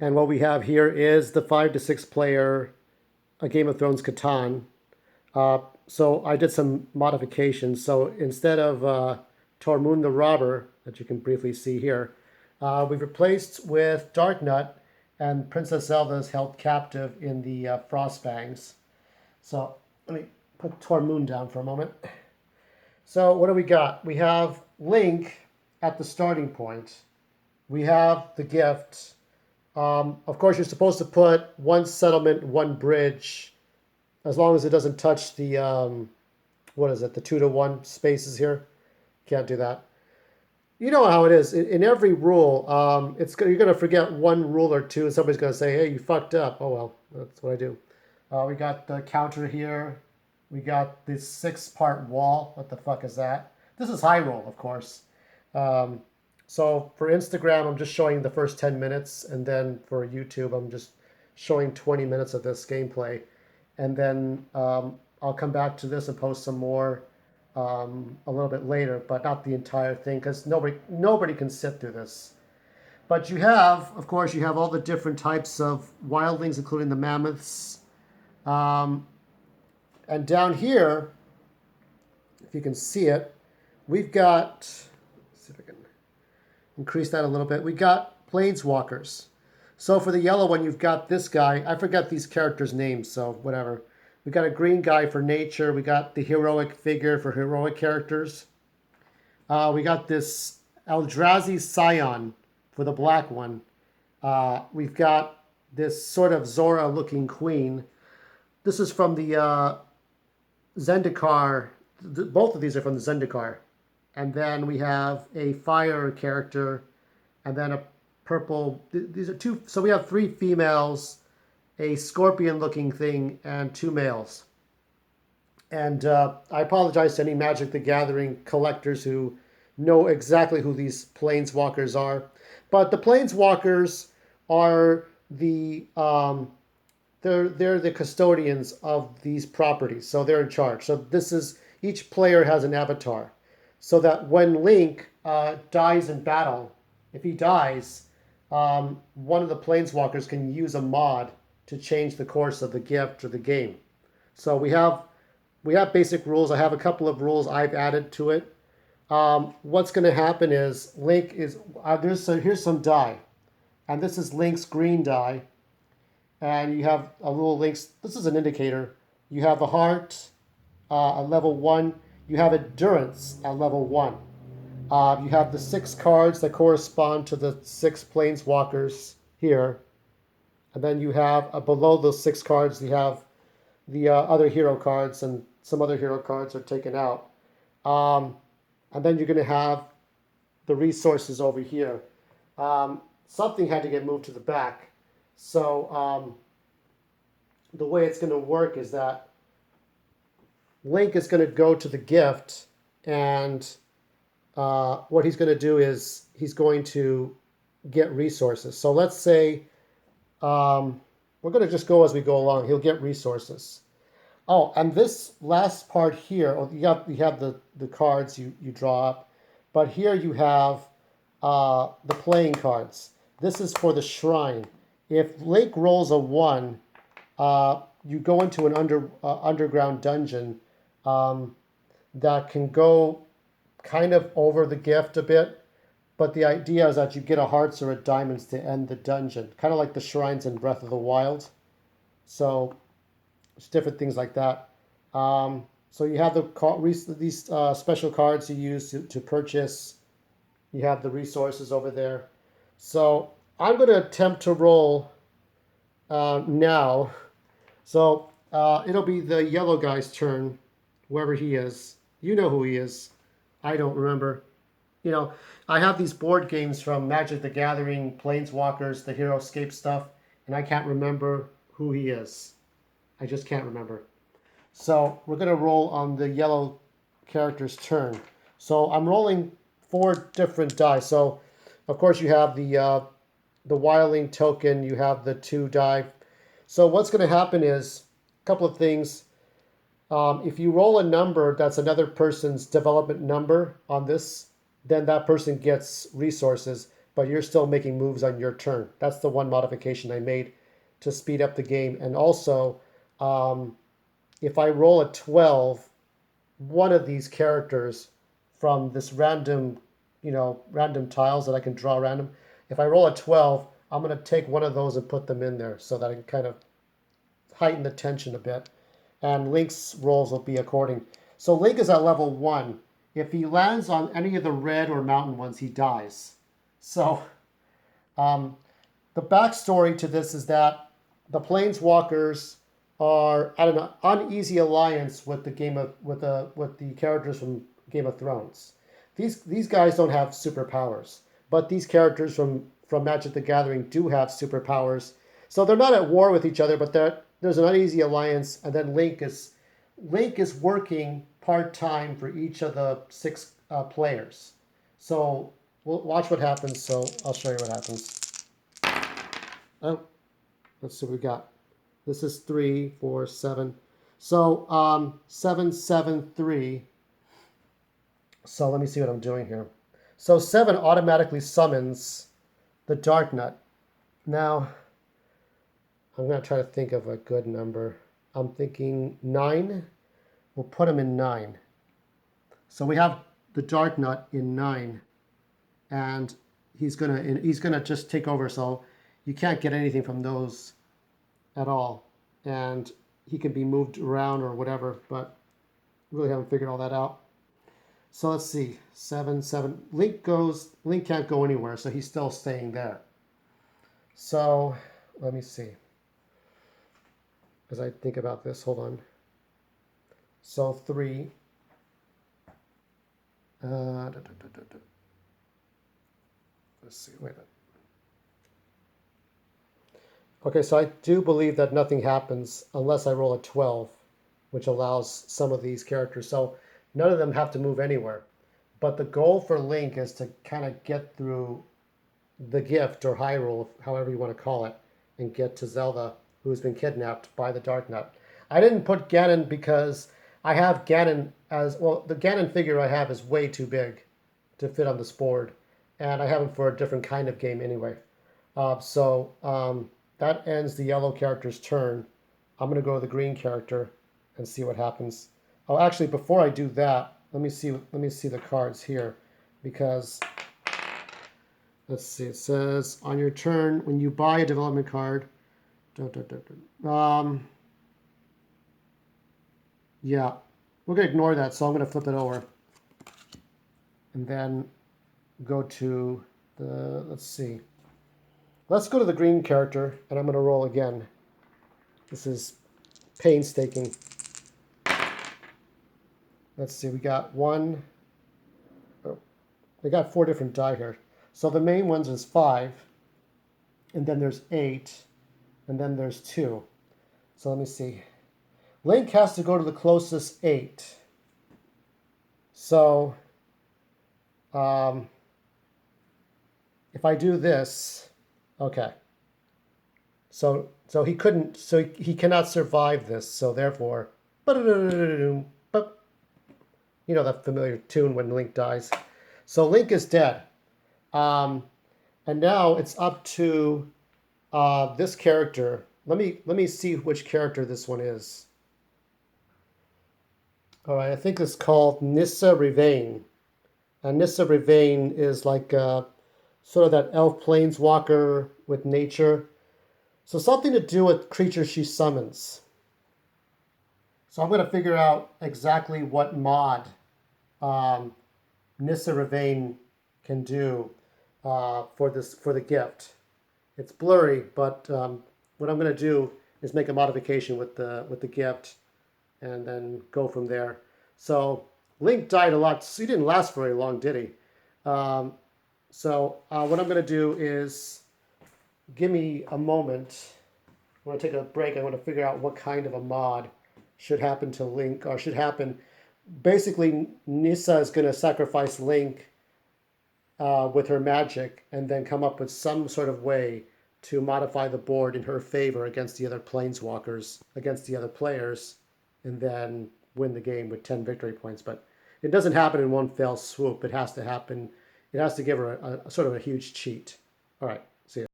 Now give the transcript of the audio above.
And what we have here is the 5 to 6 player Game of Thrones Catan. So I did some modifications. So instead of Tormund the Robber, that you can briefly see here, we've replaced with Darknut, and Princess Zelda is held captive in the Frostbangs. So let me put Tormund down for a moment. So what do we got? We have Link at the starting point. We have the gift. Of course, you're supposed to put one settlement, one bridge, as long as it doesn't touch the, what is it, the 2-to-1 spaces here. Can't do that. You know how it is. In every rule, you're going to forget one rule or two, and somebody's going to say, hey, you fucked up. Oh, well, that's what I do. We got the counter here. We got this 6-part wall. What the fuck is that? This is high roll, of course. So for Instagram, I'm just showing the first 10 minutes, and then for YouTube, I'm just showing 20 minutes of this gameplay. And then I'll come back to this and post some more a little bit later, but not the entire thing, because nobody can sit through this. But you have, of course, you have all the different types of wildlings, including the mammoths. And down here, if you can see it, we've got, let's see if I can increase that a little bit. We got Planeswalkers. So for the yellow one, you've got this guy. I forgot these characters' names, so whatever. We got a green guy for nature. We got the heroic figure for heroic characters. We got this Eldrazi Scion for the black one. We've got this sort of Zora-looking queen. This is from the Zendikar. Both of these are from the Zendikar. And then we have a fire character, and then a purple. These are two. So we have 3 females, a scorpion-looking thing, and 2 males. And I apologize to any Magic the Gathering collectors who know exactly who these Planeswalkers are. But the Planeswalkers are the they're the custodians of these properties, so they're in charge. So this is, each player has an avatar, so that when Link dies in battle, if he dies, one of the Planeswalkers can use a mod to change the course of the gift or the game. So we have basic rules. I have a couple of rules I've added to it. What's going to happen is Link is here's some die, and this is Link's green die, and you have a little Link's. This is an indicator. You have the heart at level 1. You have endurance at level 1. You have the 6 cards that correspond to the 6 Planeswalkers here. And then you have, below those 6 cards, you have the other hero cards, and some other hero cards are taken out. And then you're going to have the resources over here. Something had to get moved to the back. So the way it's going to work is that Link is going to go to the gift, and what he's going to do is he's going to get resources. So let's say we're going to just go as we go along. He'll get resources. Oh, and this last part here, you have the cards you draw up, but here you have the playing cards. This is for the shrine. If Link rolls a 1, you go into an underground dungeon that can go kind of over the gift a bit, but the idea is that you get a hearts or a diamonds to end the dungeon, kind of like the shrines in Breath of the Wild. So it's different things like that. So you have these special cards you use to purchase. You have the resources over there. So I'm going to attempt to roll now. So it'll be the yellow guy's turn, whoever he is. You know who he is. I don't remember. You know, I have these board games from Magic the Gathering, Planeswalkers, the Heroescape stuff, and I can't remember who he is. I just can't remember. So we're going to roll on the yellow character's turn. So I'm rolling 4 different die. So, of course, you have the wildling token. You have the 2 die. So what's going to happen is a couple of things. If you roll a number that's another person's development number on this, then that person gets resources. but you're still making moves on your turn. That's the one modification I made to speed up the game. And also, um, if I roll a 12, one of these characters from this random, random tiles that I can draw random, if I roll a 12, I'm going to take one of those and put them in there so that I can kind of heighten the tension a bit. And Link's rolls will be according. So Link is at level 1. If he lands on any of the red or mountain ones, he dies. So um, the backstory to this is that the Planeswalkers are at an uneasy alliance with the characters from Game of Thrones. These guys don't have superpowers, but these characters from Magic the Gathering do have superpowers. So they're not at war with each other, but there's an uneasy alliance, and then Link is working part-time for each of the 6 players. So we'll watch what happens. So I'll show you what happens. Oh, let's see what we got. This is 3, 4, 7. So 7, 7, 3. So let me see what I'm doing here. So 7 automatically summons the Dark Nut. Now, I'm going to try to think of a good number. I'm thinking 9. We'll put him in 9. So we have the Dark Nut in 9. And he's gonna just take over, so you can't get anything from those at all. And he can be moved around or whatever, but really haven't figured all that out. So let's see. 7, 7. Link can't go anywhere, so he's still staying there. So let me see. As I think about this, hold on. So 3. Let's see, wait a minute. Okay, so I do believe that nothing happens unless I roll a 12, which allows some of these characters. So none of them have to move anywhere. But the goal for Link is to kind of get through the gift or Hyrule, however you want to call it, and get to Zelda, who's been kidnapped by the Dark Knight. I didn't put Ganon because I have Ganon as, well, the Ganon figure I have is way too big to fit on this board. And I have him for a different kind of game anyway. That ends the yellow character's turn. I'm going to go to the green character and see what happens. Oh, actually, before I do that, let me see the cards here, because let's see. It says on your turn, when you buy a development card, yeah, we're going to ignore that, so I'm going to flip it over. And then go to the, let's see. Let's go to the green character, and I'm going to roll again. This is painstaking. Let's see, we got 1. Oh, we got 4 different die here. So the main ones is 5, and then there's 8, and then there's 2. So let me see. Link has to go to the closest 8. So, if I do this, okay. So he couldn't, so he cannot survive this. So therefore, you know that familiar tune when Link dies. So Link is dead. And now it's up to this character. Let me see which character this one is. All right, I think it's called Nissa Revane. And Nissa Revane is like sort of that elf planeswalker with nature. So something to do with creatures she summons. So I'm going to figure out exactly what mod Nissa Revane can do for the gift. It's blurry, but what I'm going to do is make a modification with the gift, and then go from there. So Link died a lot. He didn't last very long, did he? So what I'm going to do is, give me a moment. I'm going to take a break. I want to figure out what kind of a mod should happen to Link, or should happen. Basically, Nissa is going to sacrifice Link with her magic, and then come up with some sort of way to modify the board in her favor against the other planeswalkers, against the other players, and then win the game with 10 victory points. But it doesn't happen in one fell swoop. It has to happen It has to give her a sort of a huge cheat. All right, see you.